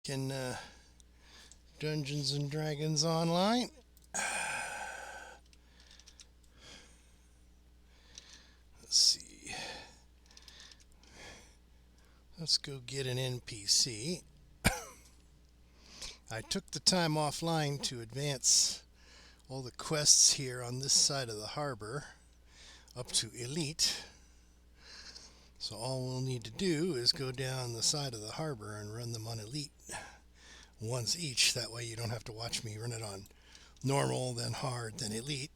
Can Dungeons and Dragons Online. Let's see. Let's go get an NPC. I took the time offline to advance all the quests here on this side of the harbor up to Elite. So all we'll need to do is go down the side of the harbor and run them on Elite once each. That way you don't have to watch me run it on normal, then hard, then Elite.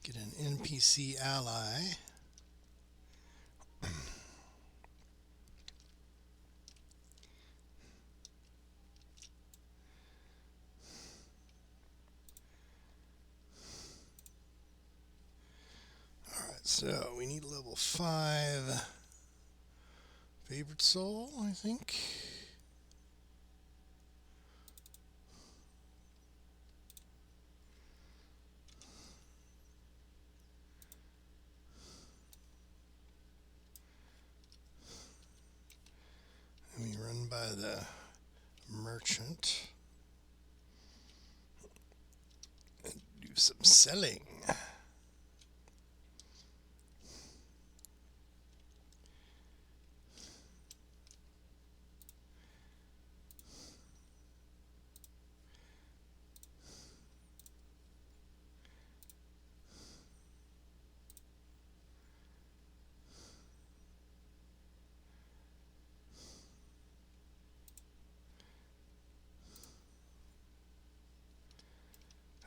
Get an NPC ally. So we need level 5 favorite soul, I think. Let me run by the merchant and do some selling.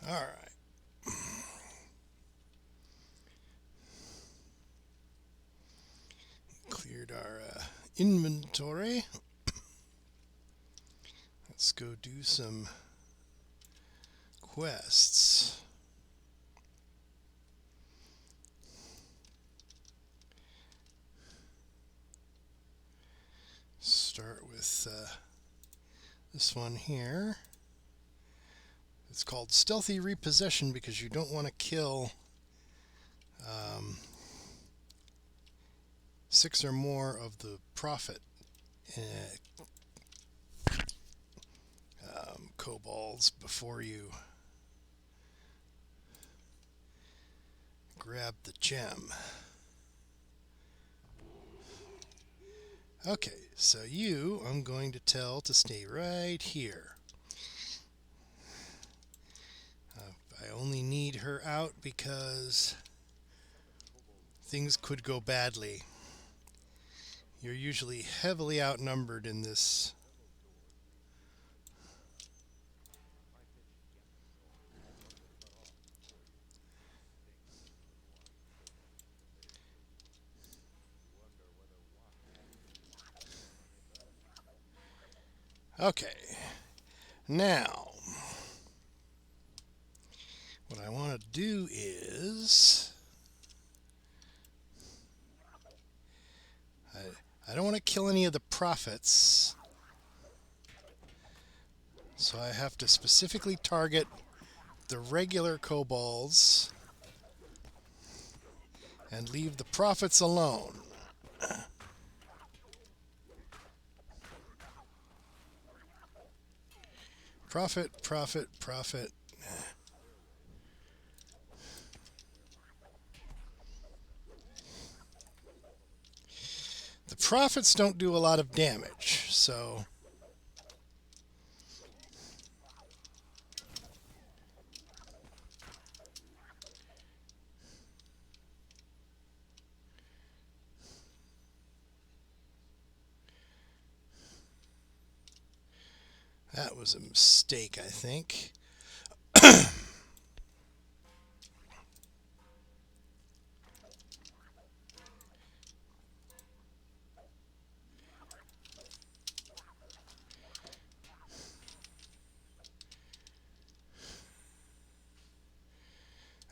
All right. Cleared our inventory. Let's go do some quests. Start with this one here. It's called Stealthy Repossession because you don't want to kill 6 or more of the prophet kobolds before you grab the gem. Okay, so I'm going to tell to stay right here. I only need her out because things could go badly. You're usually heavily outnumbered in this. Okay, now what I want to do is I don't want to kill any of the prophets, so I have to specifically target the regular kobolds and leave the prophets alone. Prophet. The prophets don't do a lot of damage, so that was a mistake, I think.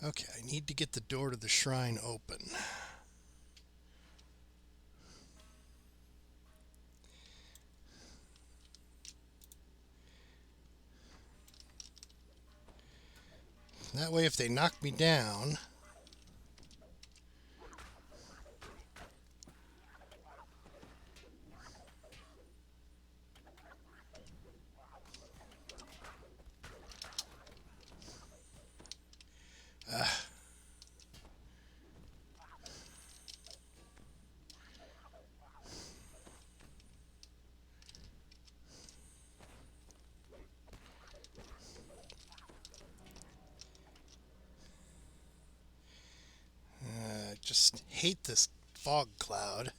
Okay, I need to get the door to the shrine open. That way, if they knock me down, I just hate this fog cloud.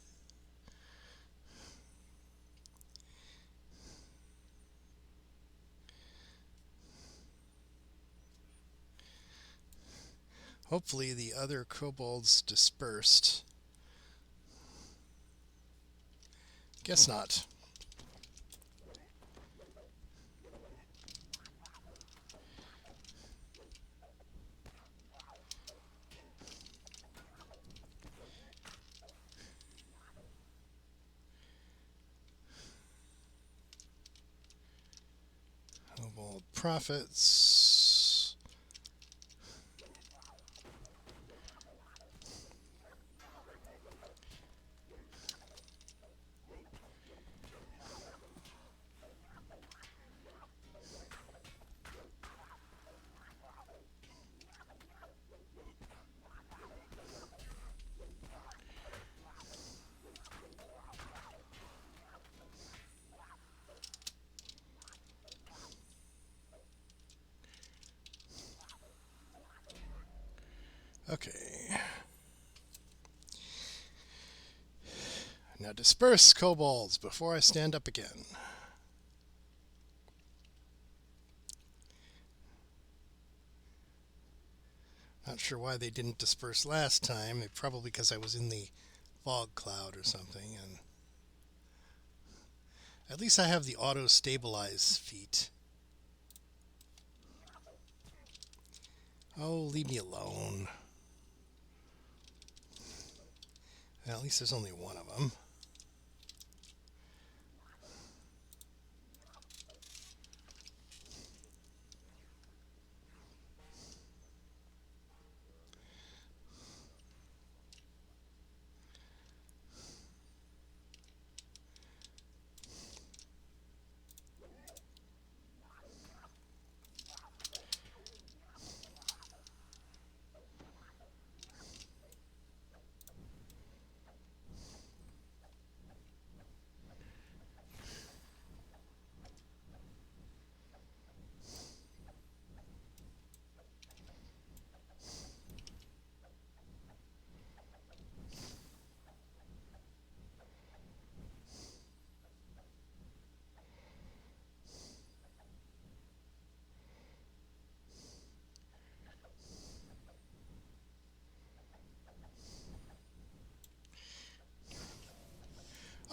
Hopefully the other kobolds dispersed. Guess not. Kobold prophets. Okay. Now disperse, kobolds, before I stand up again. Not sure why they didn't disperse last time. Probably because I was in the fog cloud or something. And at least I have the auto-stabilize feat. Oh, leave me alone. Well, at least there's only one of them.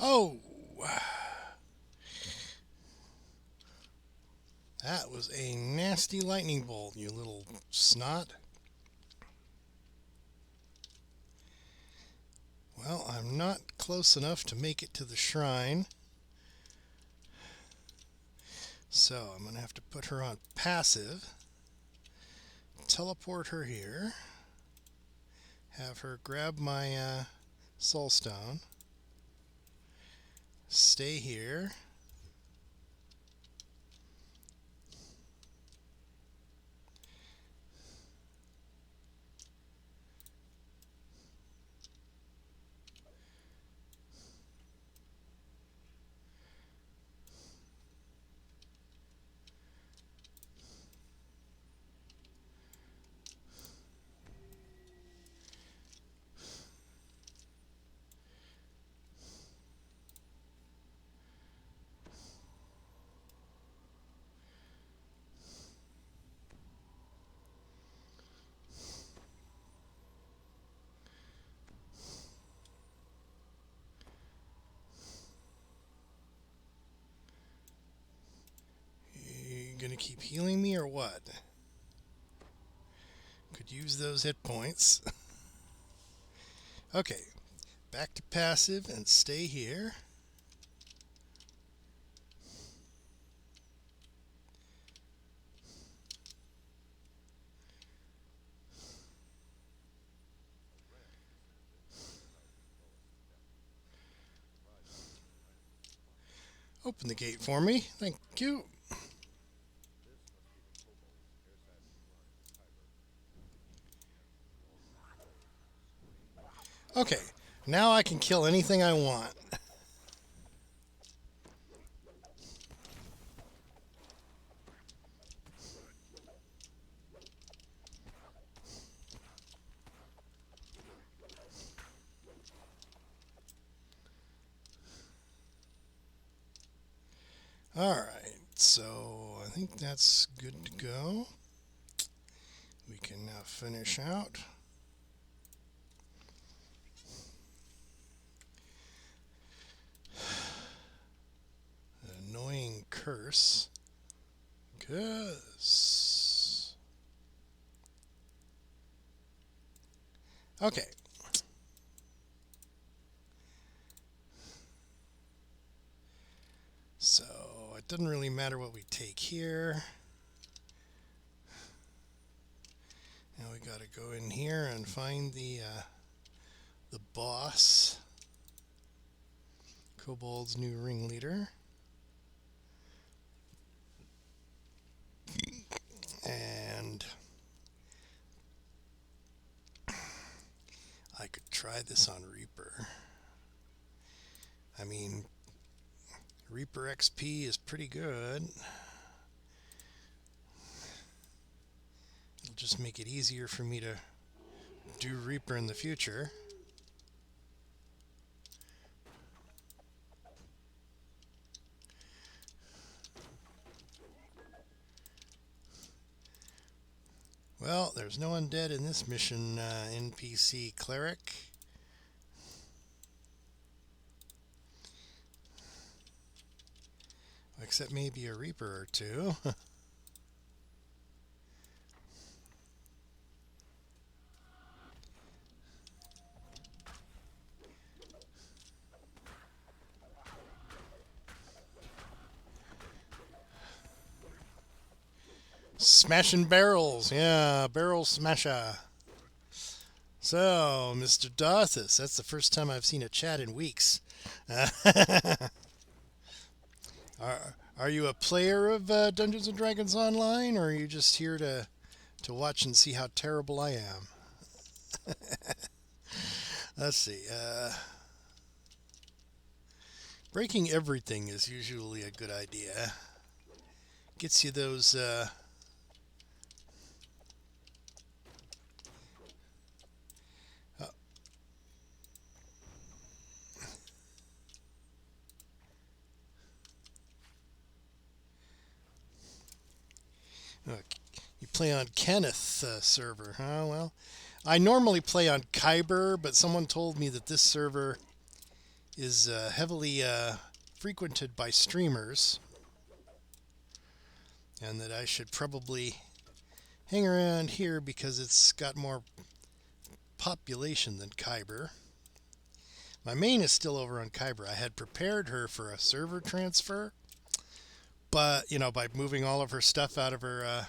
Oh! That was a nasty lightning bolt, you little snot. Well, I'm not close enough to make it to the shrine. So I'm going to have to put her on passive. Teleport her here. Have her grab my soul stone. Stay here. You gonna keep healing me or what? Could use those hit points. Okay, back to passive and stay here. Open the gate for me. Thank you. Okay, now I can kill anything I want. Alright, so I think that's good to go. We can now finish out. An annoying curse. Cause. Okay. So it doesn't really matter what we take here. Now we got to go in here and find the boss, Kobold's new ringleader, and I could try this on Reaper. I mean, Reaper XP is pretty good. It'll just make it easier for me to do Reaper in the future. Well, there's no undead in this mission, NPC Cleric. Except maybe a Reaper or two. Smashing barrels, yeah, barrel smasher. So, Mr. Darthus, that's the first time I've seen a chat in weeks. Are you a player of Dungeons and Dragons Online, or are you just here to watch and see how terrible I am? Let's see. Breaking everything is usually a good idea. Gets you those. You play on Kenneth server, huh? Well, I normally play on Kyber, but someone told me that this server is heavily frequented by streamers, and that I should probably hang around here because it's got more population than Kyber. My main is still over on Kyber. I had prepared her for a server transfer, but, you know, by moving all of her stuff out of her...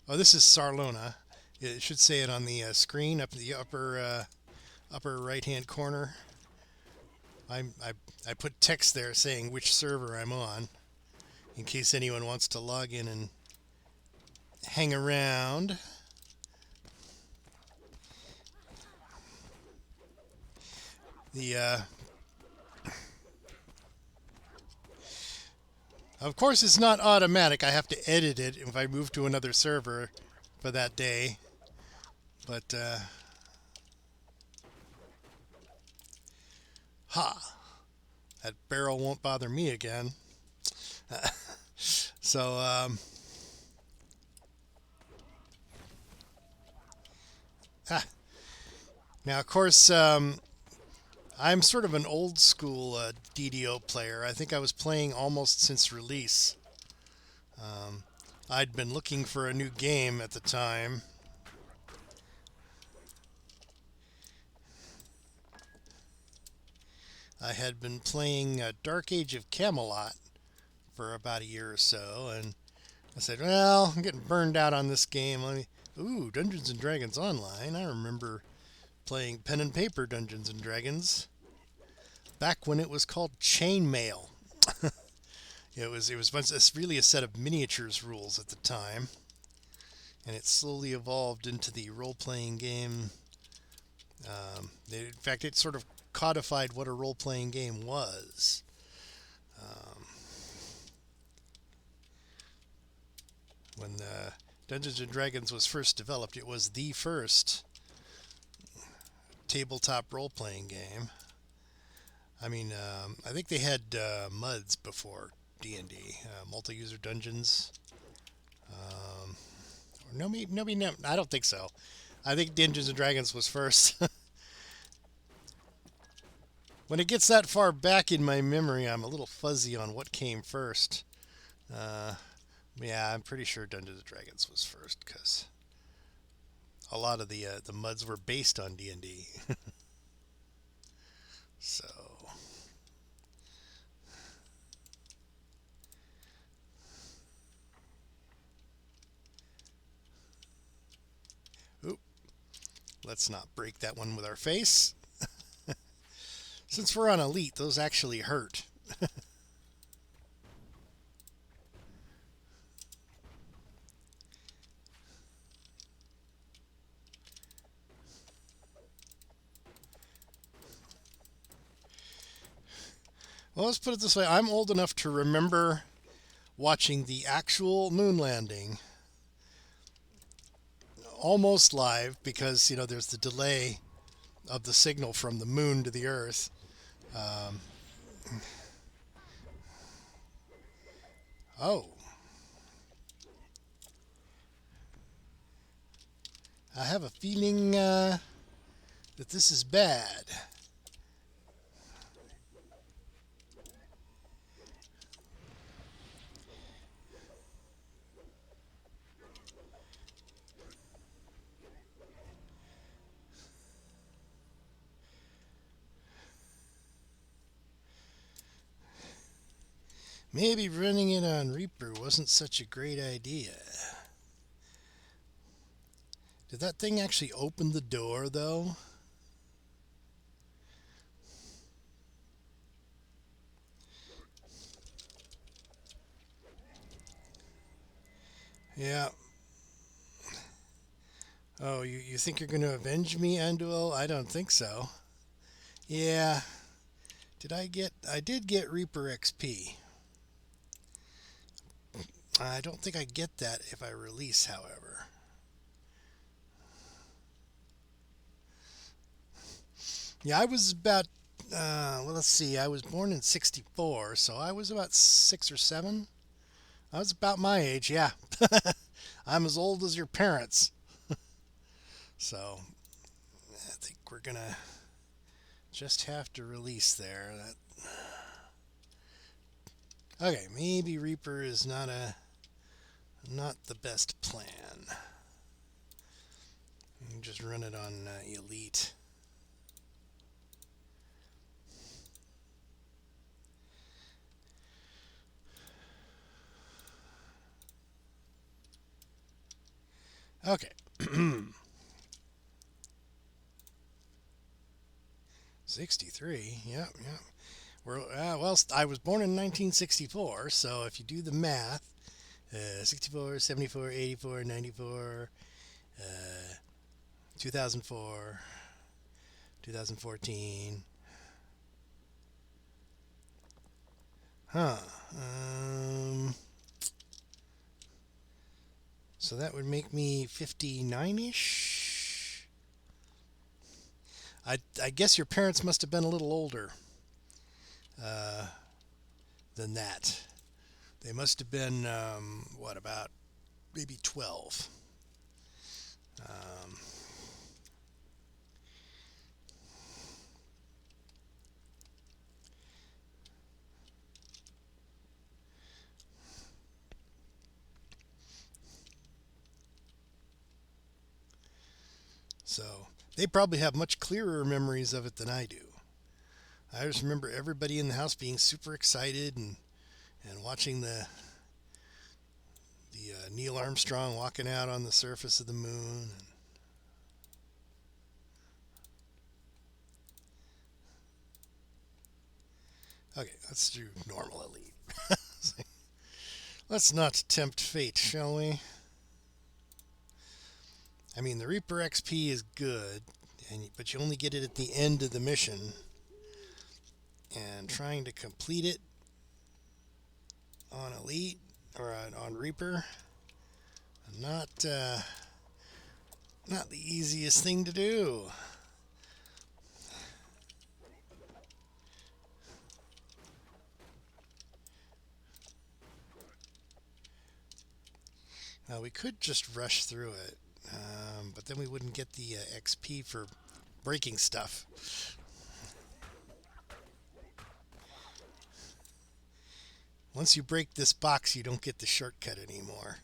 Oh, this is Sarlona. It should say it on the screen up in the upper right-hand corner. I put text there saying which server I'm on, in case anyone wants to log in and hang around. Of course, it's not automatic. I have to edit it if I move to another server for that day. But, that barrel won't bother me again. So, now, of course, I'm sort of an old school DDO player. I think I was playing almost since release. I'd been looking for a new game at the time. I had been playing Dark Age of Camelot for about a year or so, and I said, well, I'm getting burned out on this game. Ooh, Dungeons and Dragons Online. I remember playing pen and paper Dungeons and Dragons back when it was called chainmail. It was once really a set of miniatures rules at the time, and it slowly evolved into the role-playing game. In fact, it sort of codified what a role-playing game was. Um, when Dungeons and Dragons was first developed, it was the first tabletop role-playing game. I mean, I think they had MUDs before D&D, multi-user dungeons. Or no, I don't think so. I think Dungeons and Dragons was first. When it gets that far back in my memory, I'm a little fuzzy on what came first. Yeah, I'm pretty sure Dungeons and Dragons was first because a lot of the MUDs were based on D&D. So, oop, let's not break that one with our face. Since we're on Elite, those actually hurt. Well, let's put it this way. I'm old enough to remember watching the actual moon landing almost live because, there's the delay of the signal from the moon to the Earth. Oh. I have a feeling that this is bad. Maybe running it on Reaper wasn't such a great idea. Did that thing actually open the door, though? Yeah. Oh, you think you're going to avenge me, Anduel? I don't think so. Yeah. I did get Reaper XP. I don't think I get that if I release, however. Yeah, I was about, well, let's see, I was born in 64, so I was about 6 or 7. I was about my age, yeah. I'm as old as your parents. So, I think we're going to just have to release there. Okay, maybe Reaper is not the best plan. Just run it on Elite. Okay. 63. Yep. Well, I was born in 1964, so if you do the math, 64, 74, 84, 94, 2004, 2014. Huh. So that would make me 59-ish. I guess your parents must have been a little older than that. They must have been, about maybe 12. So they probably have much clearer memories of it than I do. I just remember everybody in the house being super excited and watching the Neil Armstrong walking out on the surface of the moon. Okay, let's do normal elite. Let's not tempt fate, shall we? I mean, the Reaper XP is good, but you only get it at the end of the mission. And trying to complete it on elite or on Reaper, not not the easiest thing to do. Now we could just rush through it, but then we wouldn't get the XP for breaking stuff. Once you break this box, you don't get the shortcut anymore.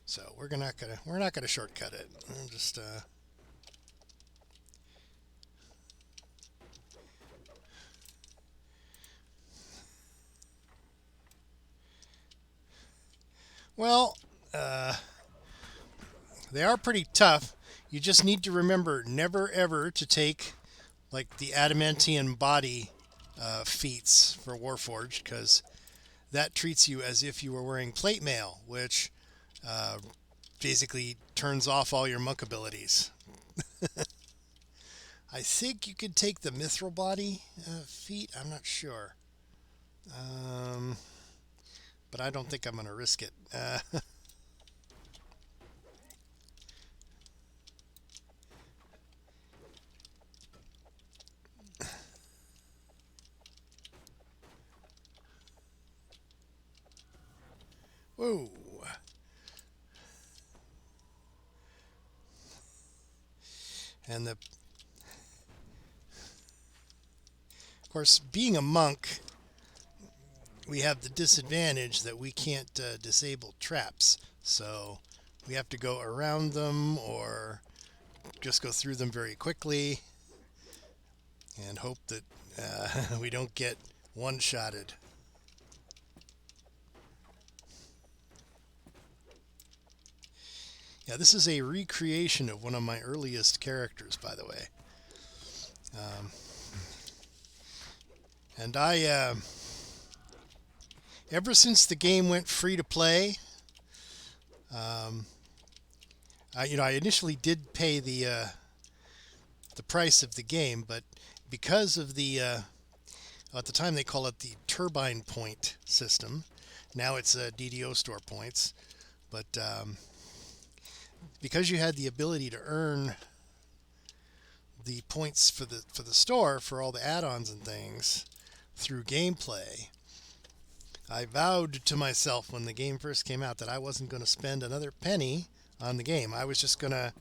So we're not gonna shortcut it. We'll just well, they are pretty tough. You just need to remember never ever to take like the adamantium body feats for Warforged, because that treats you as if you were wearing plate mail, which basically turns off all your monk abilities. I think you could take the mithril body feat. I'm not sure. But I don't think I'm going to risk it. Whoa. And of course, being a monk, we have the disadvantage that we can't disable traps. So we have to go around them or just go through them very quickly and hope that we don't get one-shotted. Yeah, this is a recreation of one of my earliest characters, by the way. And I, ever since the game went free to play, I initially did pay the price of the game, but because of the at the time they call it the turbine point system. Now it's DDO store points, but because you had the ability to earn the points for the store for all the add-ons and things through gameplay, I vowed to myself when the game first came out that I wasn't going to spend another penny on the game. I was just going to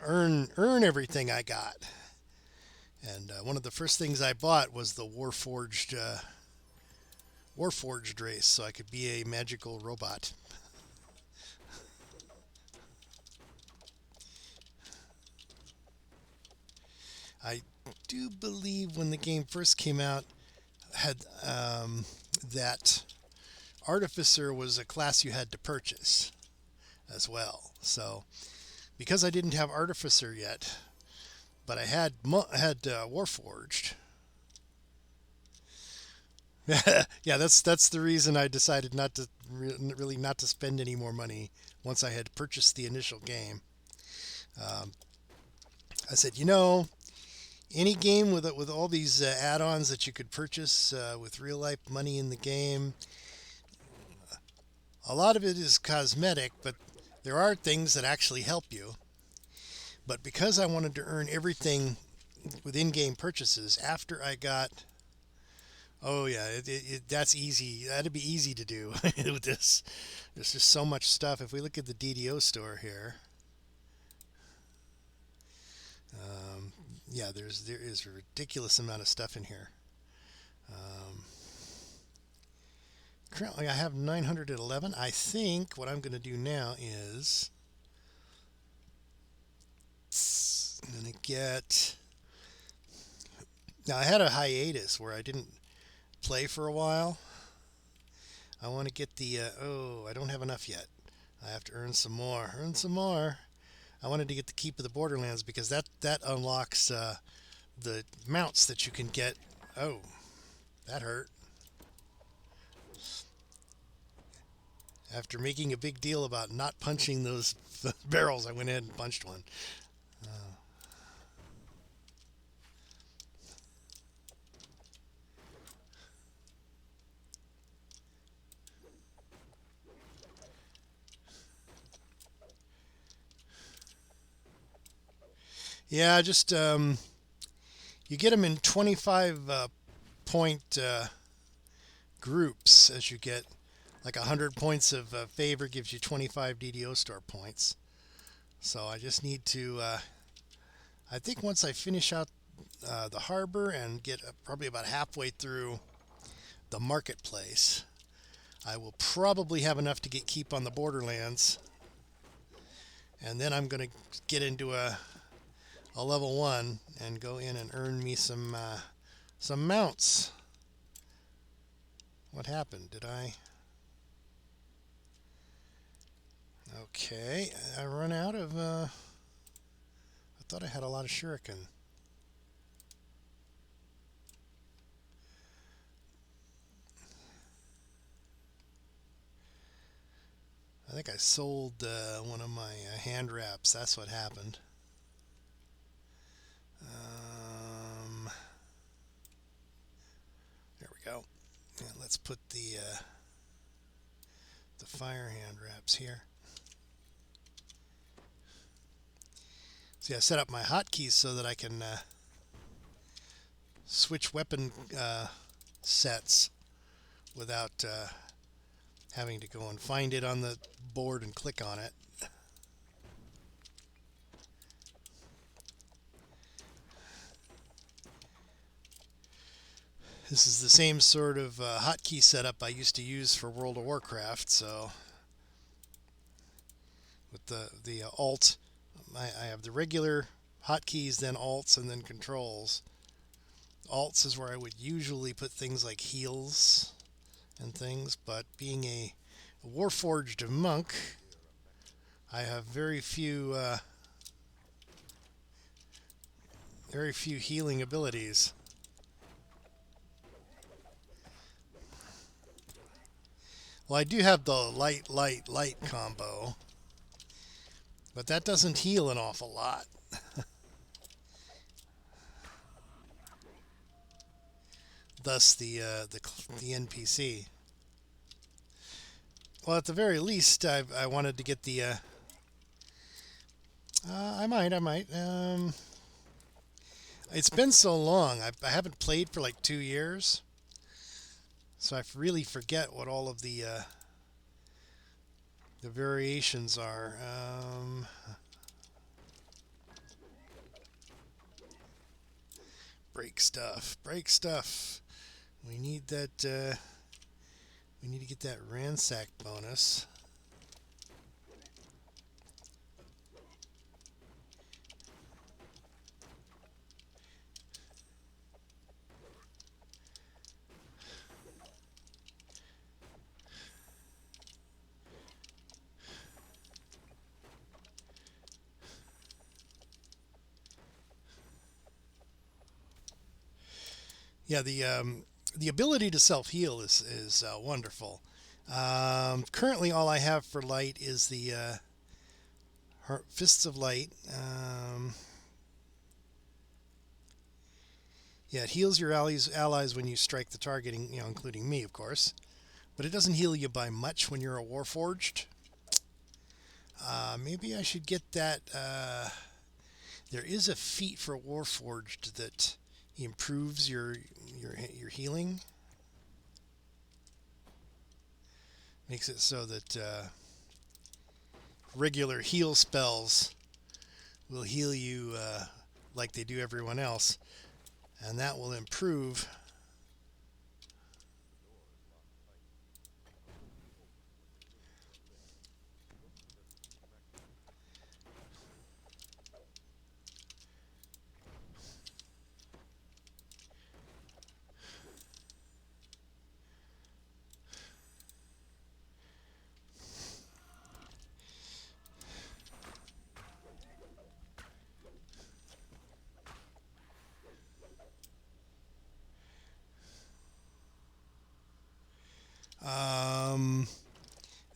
earn everything I got. And one of the first things I bought was the Warforged race, so I could be a magical robot. I do believe when the game first came out, had that Artificer was a class you had to purchase as well. So because I didn't have Artificer yet, but I had Warforged. Yeah, that's the reason I decided not to really not to spend any more money once I had purchased the initial game. I said, any game with all these add-ons that you could purchase with real life money in the game, a lot of it is cosmetic, but there are things that actually help you. But because I wanted to earn everything with in-game purchases after I got, oh yeah, that's easy. That'd be easy to do with this. There's just so much stuff. If we look at the DDO store here, yeah, there is a ridiculous amount of stuff in here. Currently, I have 911. I think what I'm going to do now is I'm going to get. Now, I had a hiatus where I didn't play for a while. I want to get the. I don't have enough yet. I have to earn some more. Earn some more. I wanted to get the Keep of the Borderlands because that unlocks the mounts that you can get Oh, that hurt. After making a big deal about not punching those barrels, I went ahead and punched one. Yeah, just you get them in 25 point groups as you get like 100 points of favor gives you 25 DDO star points. So I just need to, I think once I finish out the harbor and get probably about halfway through the marketplace, I will probably have enough to get keep on the borderlands. And then I'm going to get into a level 1 and go in and earn me some mounts. What happened? Did I? Okay, I run out of. I thought I had a lot of shuriken. I think I sold one of my hand wraps. That's what happened. There we go. And let's put the fire hand wraps here. See, I set up my hotkeys so that I can switch weapon sets without having to go and find it on the board and click on it. This is the same sort of hotkey setup I used to use for World of Warcraft. So with the alt, I have the regular hotkeys, then alts, and then controls. Alts is where I would usually put things like heals and things, but being a Warforged monk, I have very few healing abilities. Well, I do have the light, light, light combo, but that doesn't heal an awful lot. Thus the NPC. Well, at the very least, I wanted to get the. I might. It's been so long. I haven't played for like 2 years, so I really forget what all of the variations are. Break stuff. Break stuff. We need that. We need to get that ransack bonus. Yeah, the ability to self heal is wonderful. Currently, all I have for light is the Fists of Light. Yeah, it heals your allies when you strike the target, including me, of course. But it doesn't heal you by much when you're a Warforged. Maybe I should get that. There is a feat for Warforged that improves your healing. Makes it so that regular heal spells will heal you like they do everyone else, and that will improve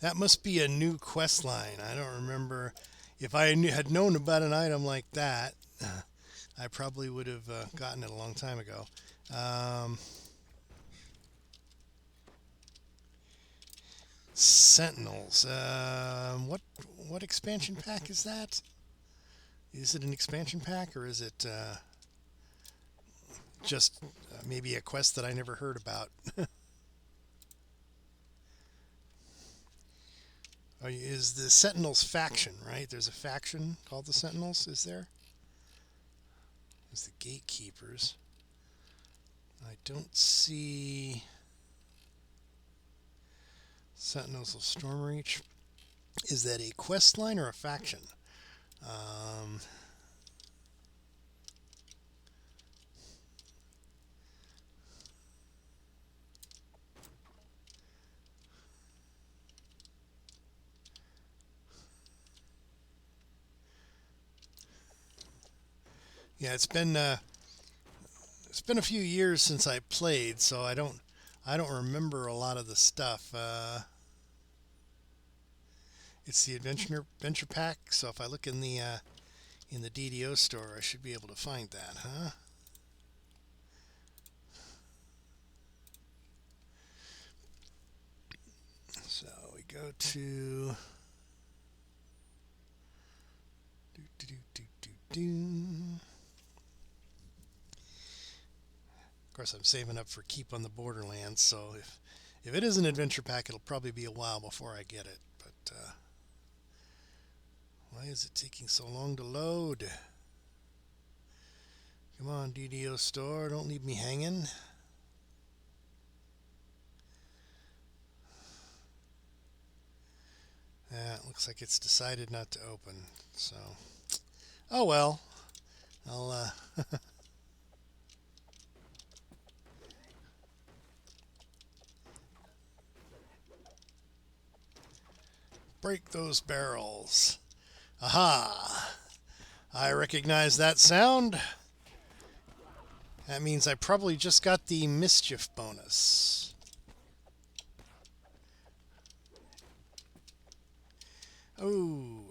That must be a new quest line. I don't remember. If I had known about an item like that, I probably would have gotten it a long time ago. Um, Sentinels. What expansion pack is that? Is it an expansion pack, or is it just maybe a quest that I never heard about? Is the Sentinels faction, right? There's a faction called the Sentinels, is there? There's the Gatekeepers. I don't see Sentinels of Stormreach. Is that a quest line or a faction? Um, yeah, it's been a few years since I played, so I don't remember a lot of the stuff. It's the adventure pack, so if I look in the DDO store, I should be able to find that, huh? So we go to do. Of course, I'm saving up for Keep on the Borderlands, so if it is an adventure pack, it'll probably be a while before I get it. But why is it taking so long to load? Come on, DDO store, don't leave me hanging. It looks like it's decided not to open. So, oh well. I'll break those barrels. Aha! I recognize that sound. That means I probably just got the mischief bonus. Oh.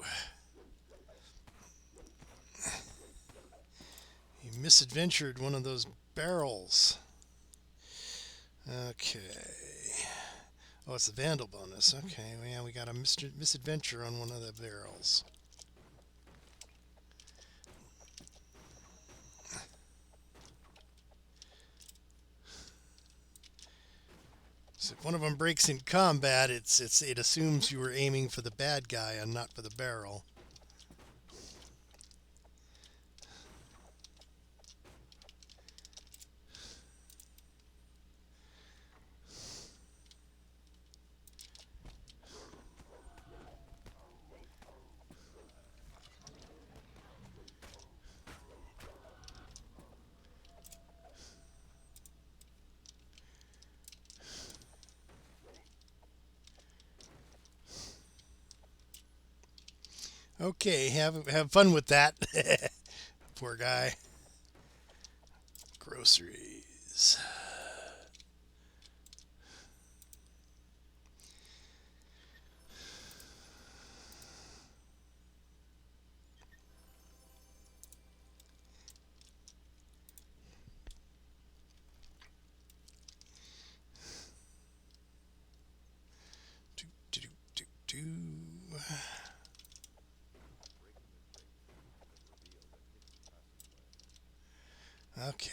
He misadventured one of those barrels. Okay. Oh, it's the vandal bonus. Okay, well, yeah, we got a misadventure on one of the barrels. So if one of them breaks in combat, it assumes you were aiming for the bad guy and not for the barrel. Okay, have fun with that. Poor guy. Groceries. Do, do, do, do, do. Okay.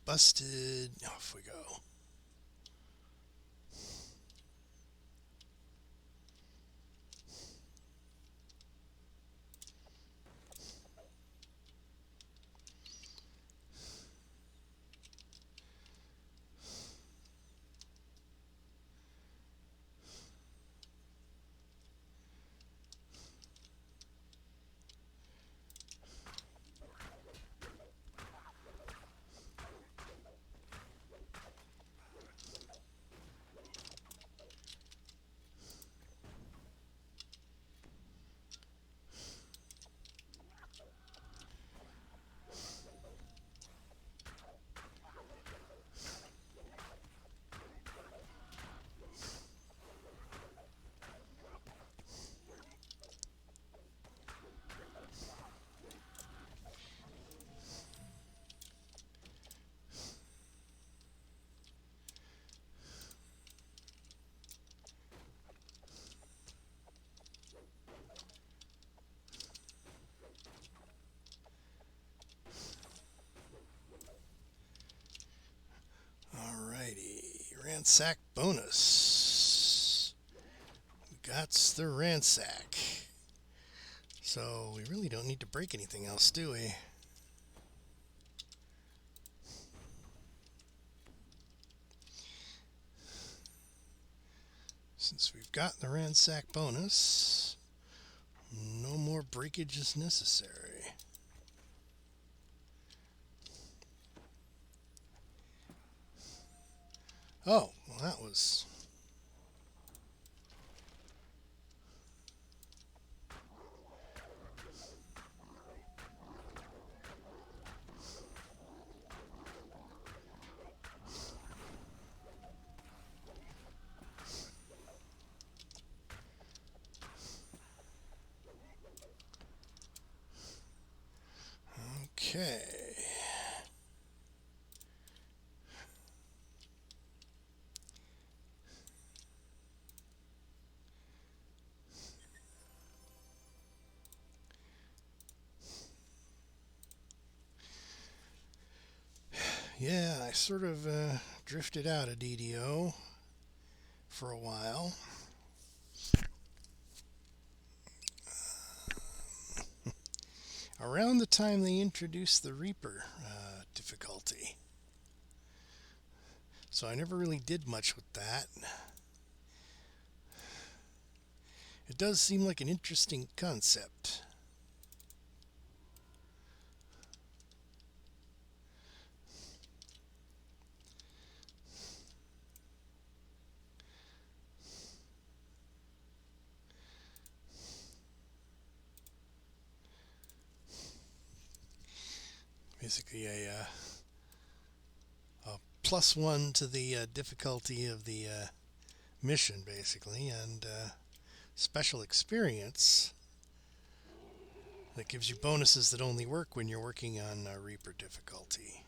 busted. Off we go. Ransack bonus. We got the ransack. So we really don't need to break anything else, do we? Since we've got the ransack bonus, no more breakage is necessary. Oh, well, that was... Okay. Yeah, I sort of drifted out of DDO for a while. Around the time they introduced the Reaper difficulty. So I never really did much with that. It does seem like an interesting concept. Basically a +1 to the difficulty of the mission, basically, and special experience that gives you bonuses that only work when you're working on Reaper difficulty.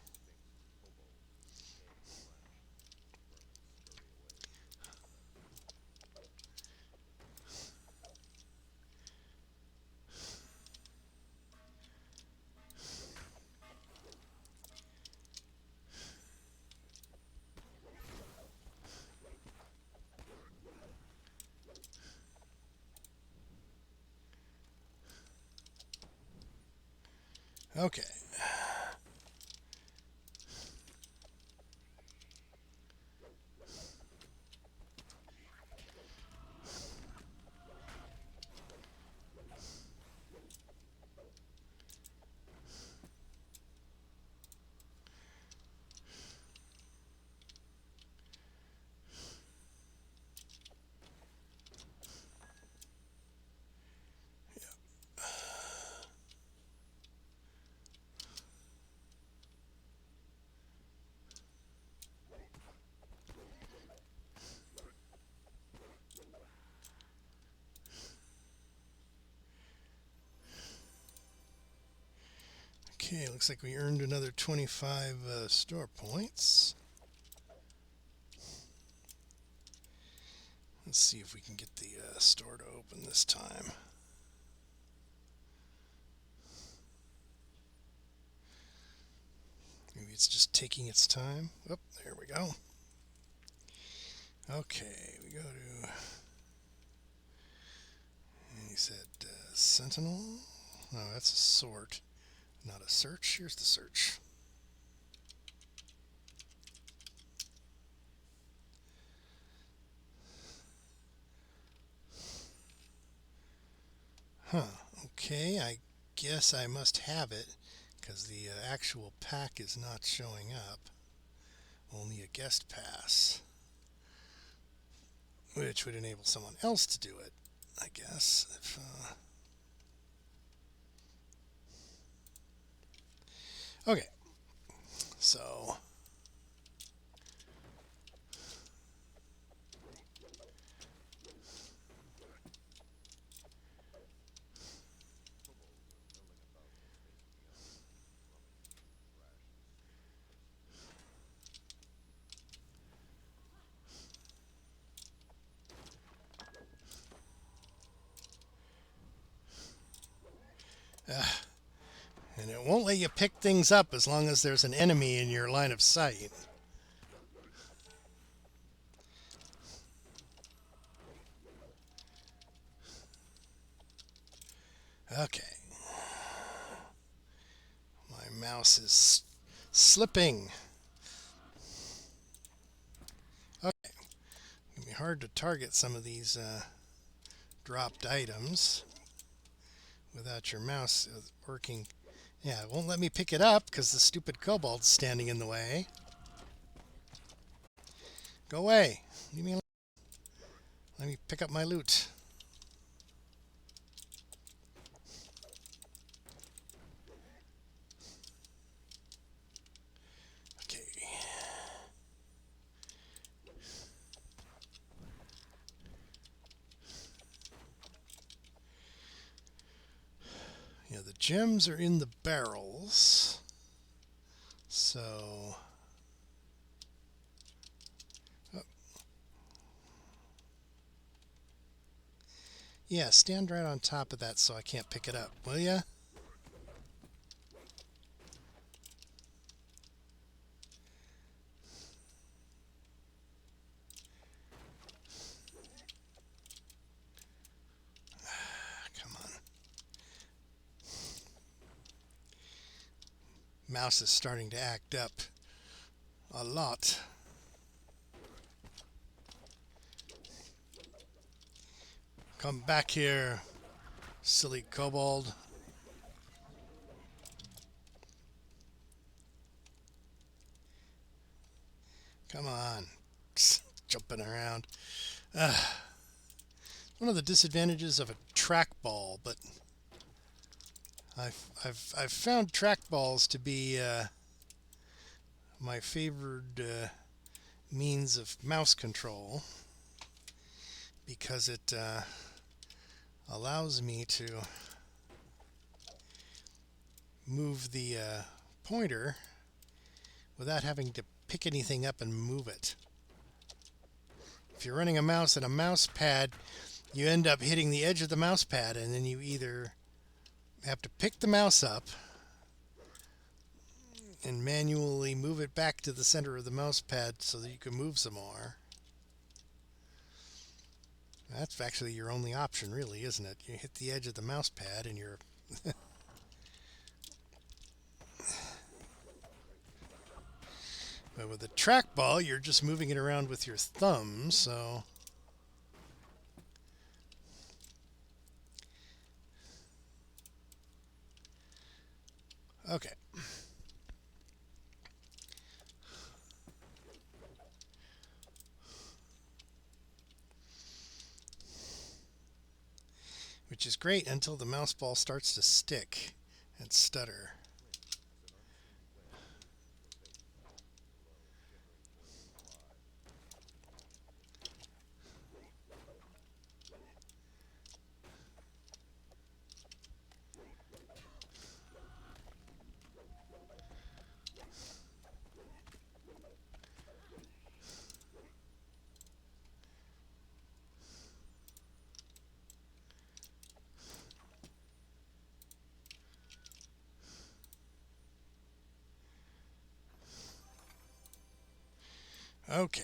Okay. Okay, looks like we earned another 25 store points. Let's see if we can get the store to open this time. Maybe it's it's just taking its time. Oh, there we go. Okay, we go to, and he said Sentinel. No, that's a sort, not a search. Here's the search. Huh, okay, I guess I must have it, because the actual pack is not showing up. Only a guest pass, which would enable someone else to do it, I guess. If, okay, so and it won't let you pick things up as long as there's an enemy in your line of sight. Okay. My mouse is slipping. Okay. It'll be hard to target some of these dropped items without your mouse working. Yeah, it won't let me pick it up because the stupid kobold's standing in the way. Go away. Leave me alone. Let me pick up my loot. Okay. Yeah, the gems are in the barrels. So... oh. Yeah, stand right on top of that so I can't pick it up, will ya? Come on. Mouse is starting to act up a lot. Come back here, silly kobold. Come on. Jumping around. One of the disadvantages of a trackball, but I've found trackballs to be my favored means of mouse control because it allows me to move the pointer without having to pick anything up and move it. If you're running a mouse and a mouse pad, you end up hitting the edge of the mouse pad, and then you either have to pick the mouse up and manually move it back to the center of the mouse pad so that you can move some more. That's actually your only option, really, isn't it? You hit the edge of the mouse pad and you're... But with a trackball, you're just moving it around with your thumb, so... Okay. Which is great until the mouse ball starts to stick and stutter. Okay.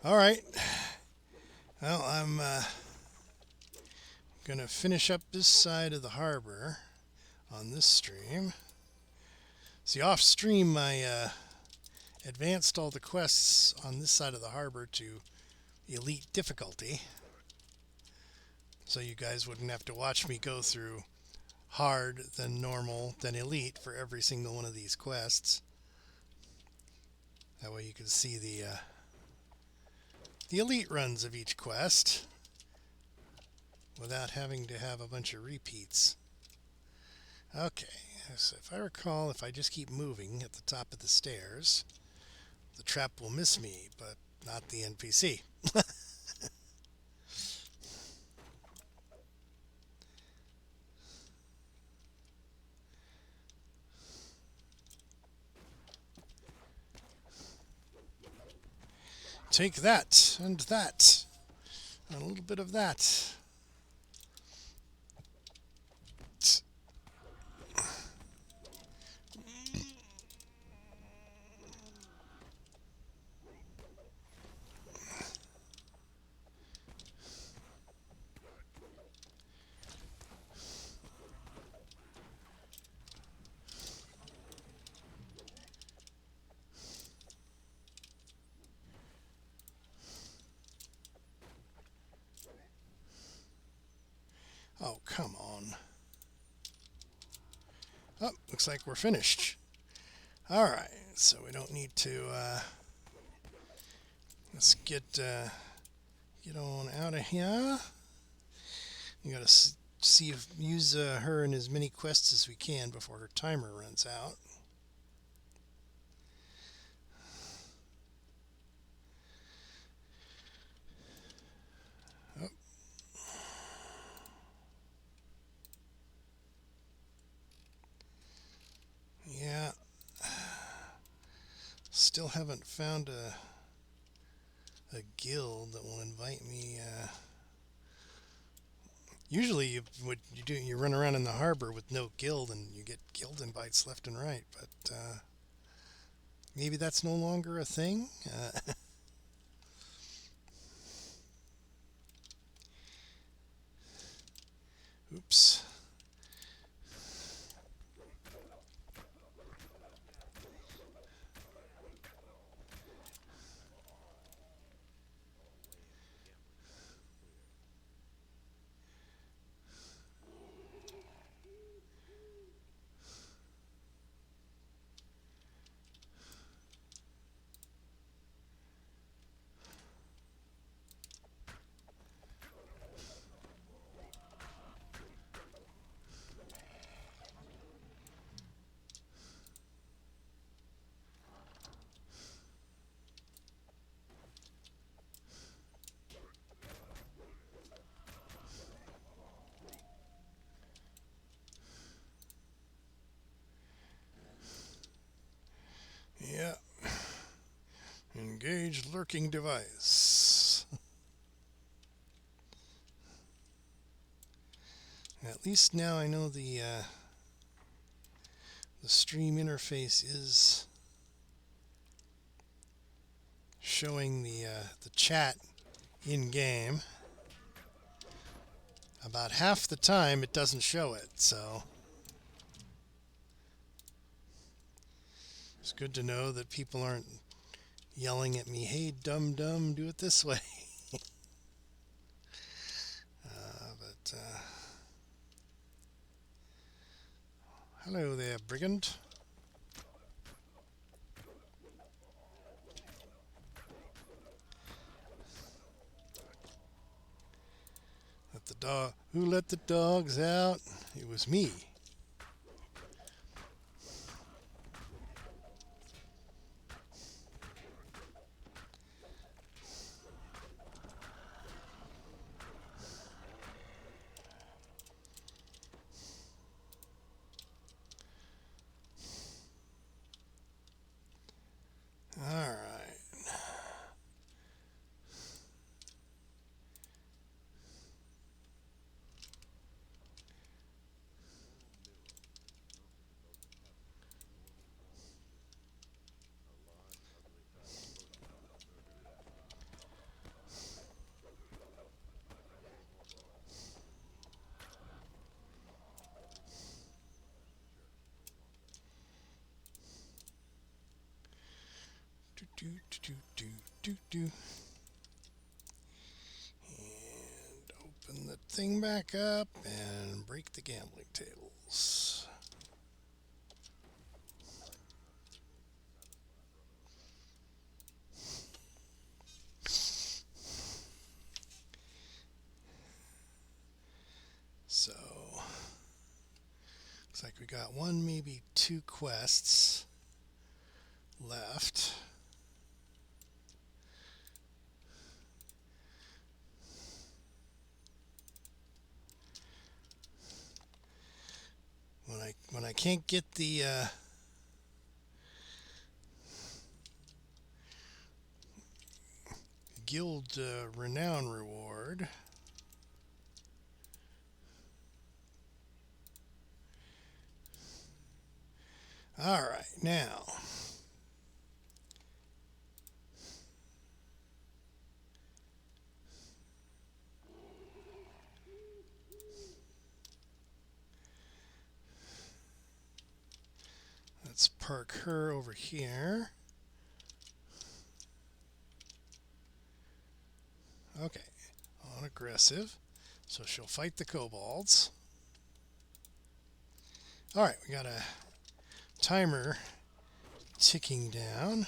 All right. Well, I'm going to finish up this side of the harbor on this stream. See, off stream, I advanced all the quests on this side of the harbor to elite difficulty, so you guys wouldn't have to watch me go through hard, then normal, then elite for every single one of these quests. That way you can see the elite runs of each quest without having to have a bunch of repeats. Okay, so if I recall, if I just keep moving at the top of the stairs, the trap will miss me, but not the NPC. Take that, and that, and a little bit of that. Oh, come on. Oh, looks like we're finished. All right, so we don't need to, let's get on out of here. You gotta see if use her in as many quests as we can before her timer runs out. Oh. Yeah. Still haven't found a guild that will invite me. Usually, you run around in the harbor with no guild, and you get guild invites left and right. But maybe that's no longer a thing. Oops. Yeah. Engage lurking device. At least now I know the stream interface is showing the chat in game. About half the time it doesn't show it, so it's good to know that people aren't yelling at me, "Hey, dumb, do it this way." But hello there, Brigand. Who let the dogs out? It was me. All right. Do. And open the thing back up and break the gambling tables. So, looks like we got one, maybe two quests left. When I can't get the guild renown reward, all right, now let's park her over here. Okay, on aggressive, so she'll fight the kobolds. All right, we got a timer ticking down.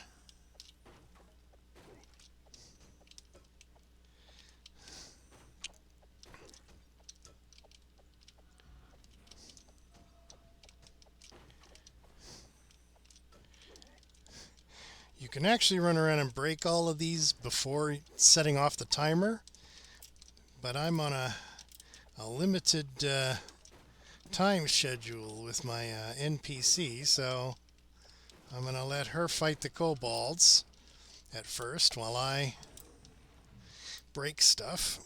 You can actually run around and break all of these before setting off the timer, but I'm on a limited time schedule with my NPC, so I'm going to let her fight the kobolds at first while I break stuff.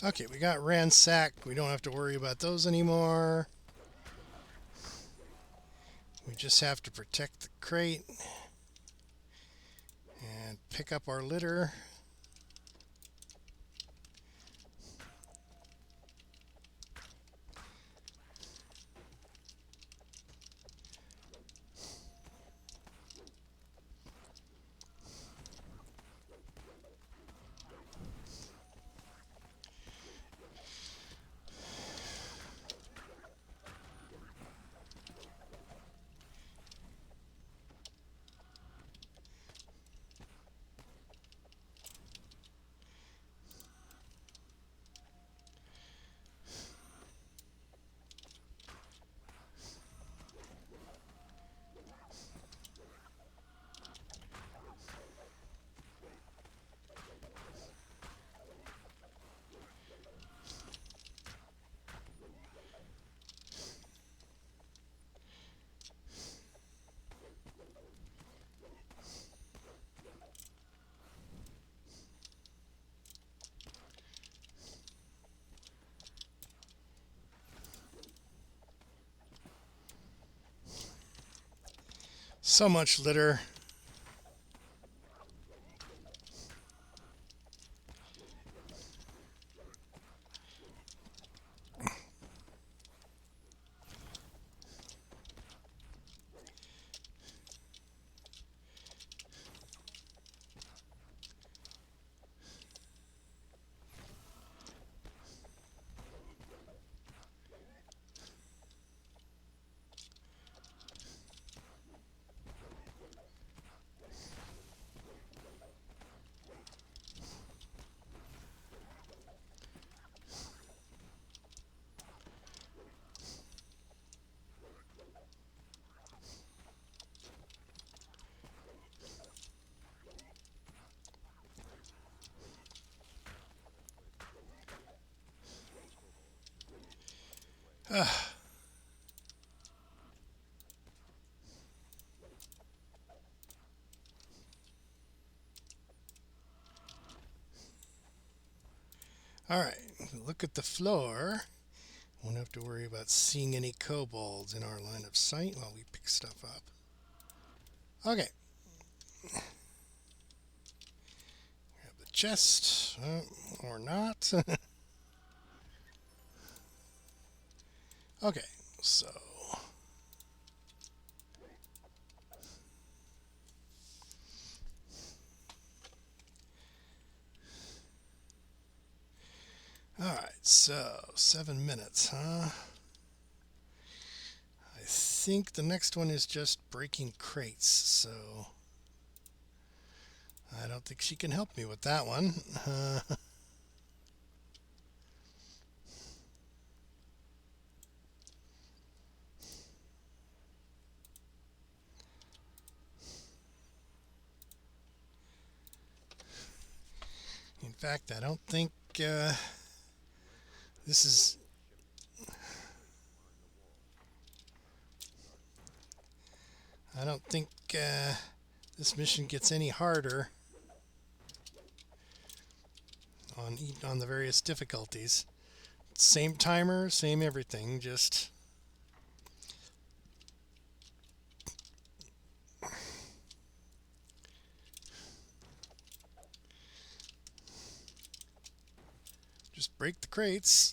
Okay, we got ransacked. We don't have to worry about those anymore. We just have to protect the crate and pick up our litter. So much litter. All right, look at the floor. Won't have to worry about seeing any kobolds in our line of sight while we pick stuff up. Okay. Grab the chest, or not. Okay, so alright, so 7 minutes, huh? I think the next one is just breaking crates, so I don't think she can help me with that one. In fact, I don't think this is... I don't think this mission gets any harder on the various difficulties. Same timer, same everything, just... Just break the crates.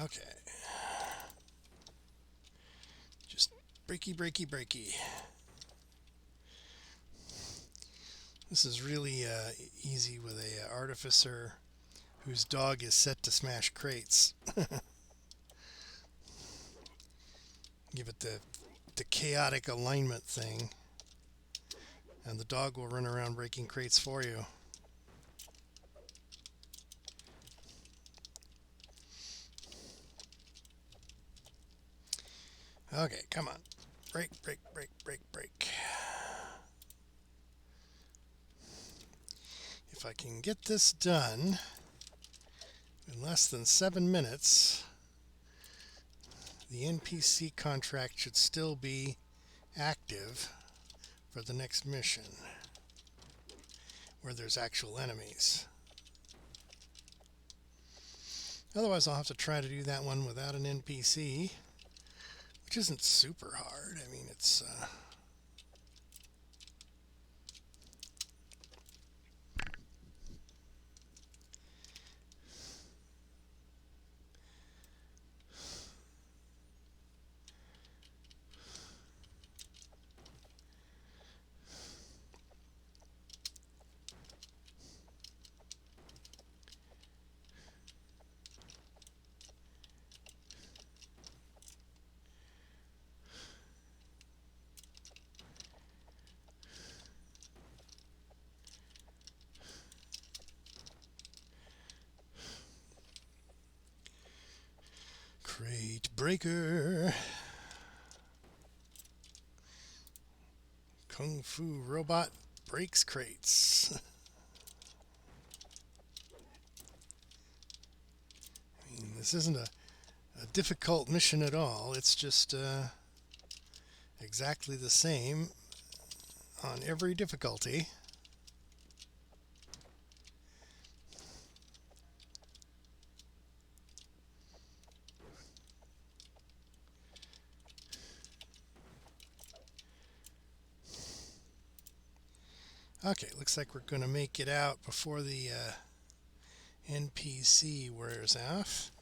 Okay. Just breaky, breaky, breaky. This is really easy with a artificer whose dog is set to smash crates. Give it the chaotic alignment thing, and the dog will run around breaking crates for you. Okay, come on. Break, break, break, break, break. If I can get this done in less than 7 minutes, the NPC contract should still be active for the next mission where there's actual enemies. Otherwise, I'll have to try to do that one without an NPC, which isn't super hard. I mean, it's... Crate breaker. Kung Fu robot breaks crates. I mean, this isn't a difficult mission at all. It's just exactly the same on every difficulty. Okay, looks like we're going to make it out before the NPC wears off.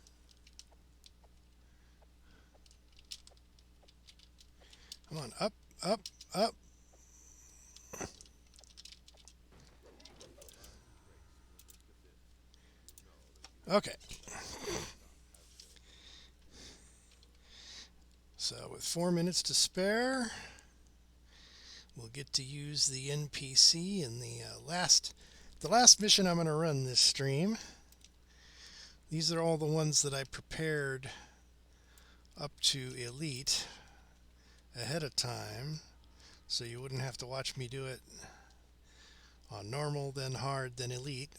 Come on, up, up, up. Okay. So with 4 minutes to spare, we'll get to use the NPC in the last mission I'm going to run this stream. These are all the ones that I prepared up to Elite ahead of time, so you wouldn't have to watch me do it on normal, then hard, then Elite.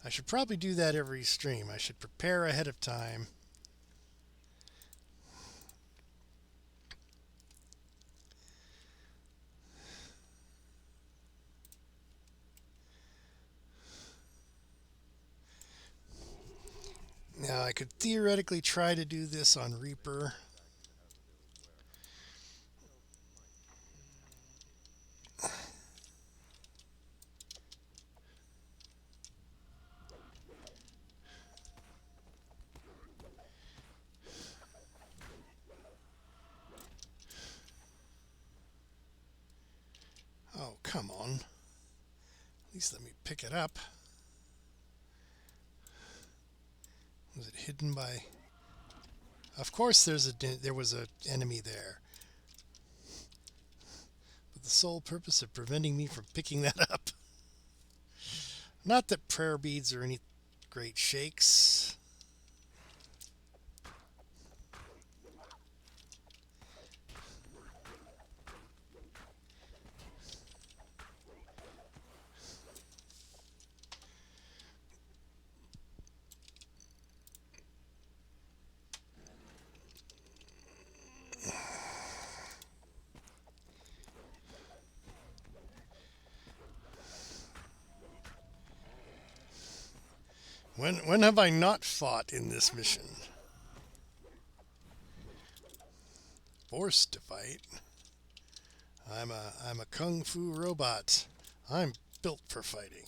I should probably do that every stream. I should prepare ahead of time. Now, I could theoretically try to do this on Reaper. Oh, come on. At least let me pick it up. Was it hidden by... Of course there was an enemy there. But the sole purpose of preventing me from picking that up. Not that prayer beads are any great shakes. When have I not fought in this mission? Forced to fight. I'm a kung fu robot. I'm built for fighting.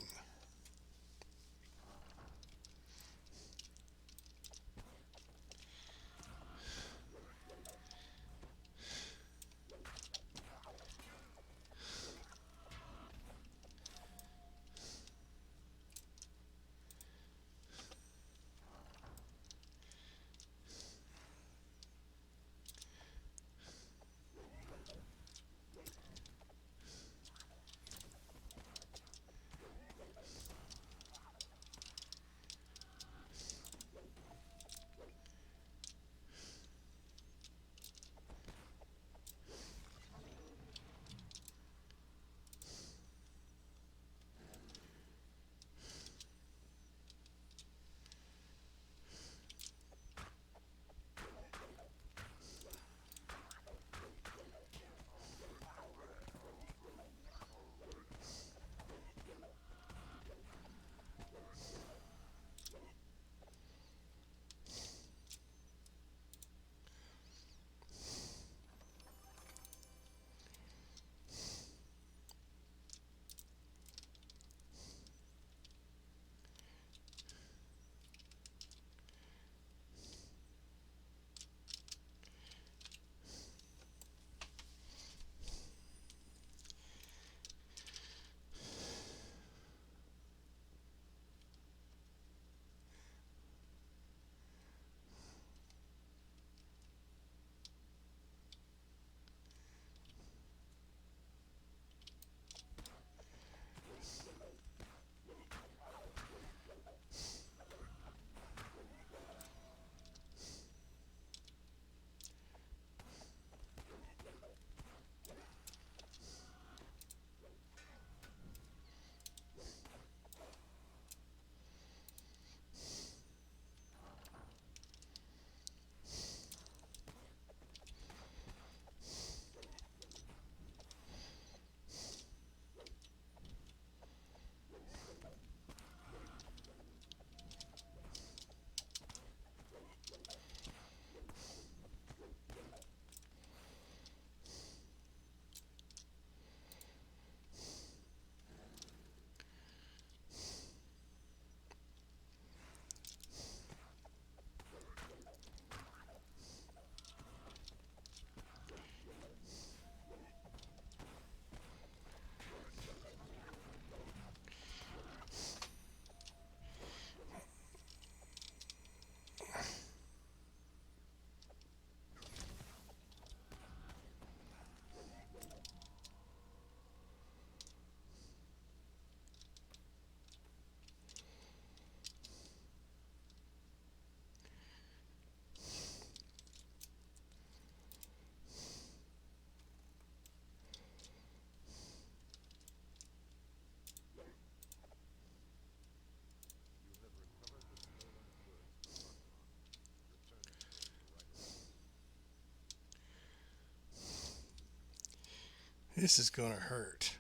This is gonna hurt.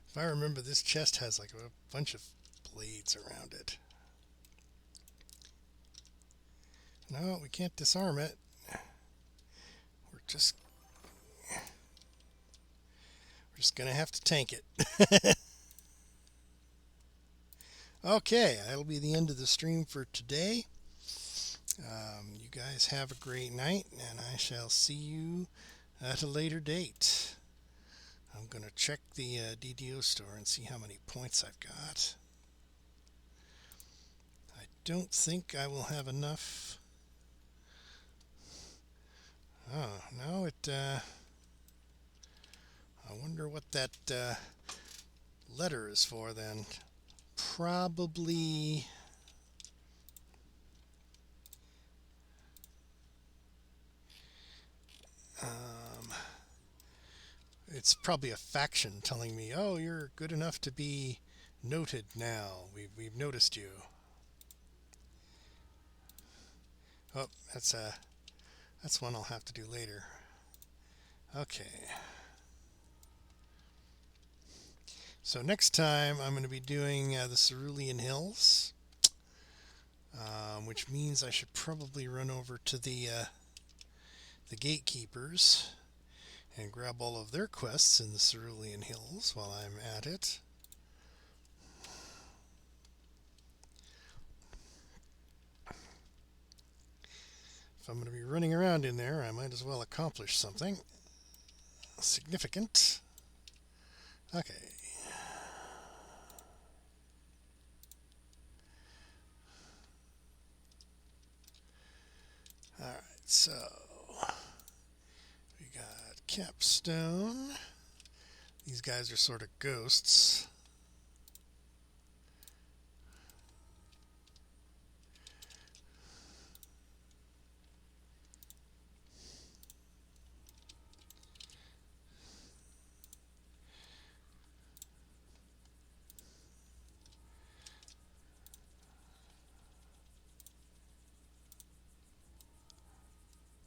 If I remember, this chest has like a bunch of blades around it. No, we can't disarm it. We're just gonna have to tank it. Okay, that'll be the end of the stream for today. You guys have a great night, and I shall see you at a later date. I'm going to check the DDO store and see how many points I've got. I don't think I will have enough. Oh, no, I wonder what that letter is for then. Probably... it's probably a faction telling me, oh, you're good enough to be noted now. We've noticed you. Oh, that's one I'll have to do later. Okay. So next time I'm going to be doing the Cerulean Hills, which means I should probably run over to the Gatekeepers and grab all of their quests in the Cerulean Hills while I'm at it. If I'm going to be running around in there, I might as well accomplish something significant. Okay. Alright, so we got Capstone. These guys are sort of ghosts.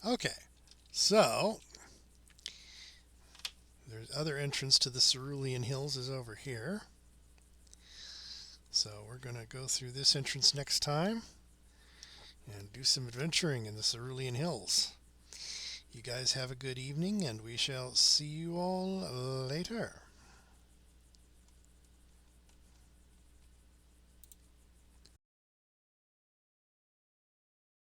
Okay, so there's other entrance to the Cerulean Hills is over here. So we're going to go through this entrance next time and do some adventuring in the Cerulean Hills. You guys have a good evening, and we shall see you all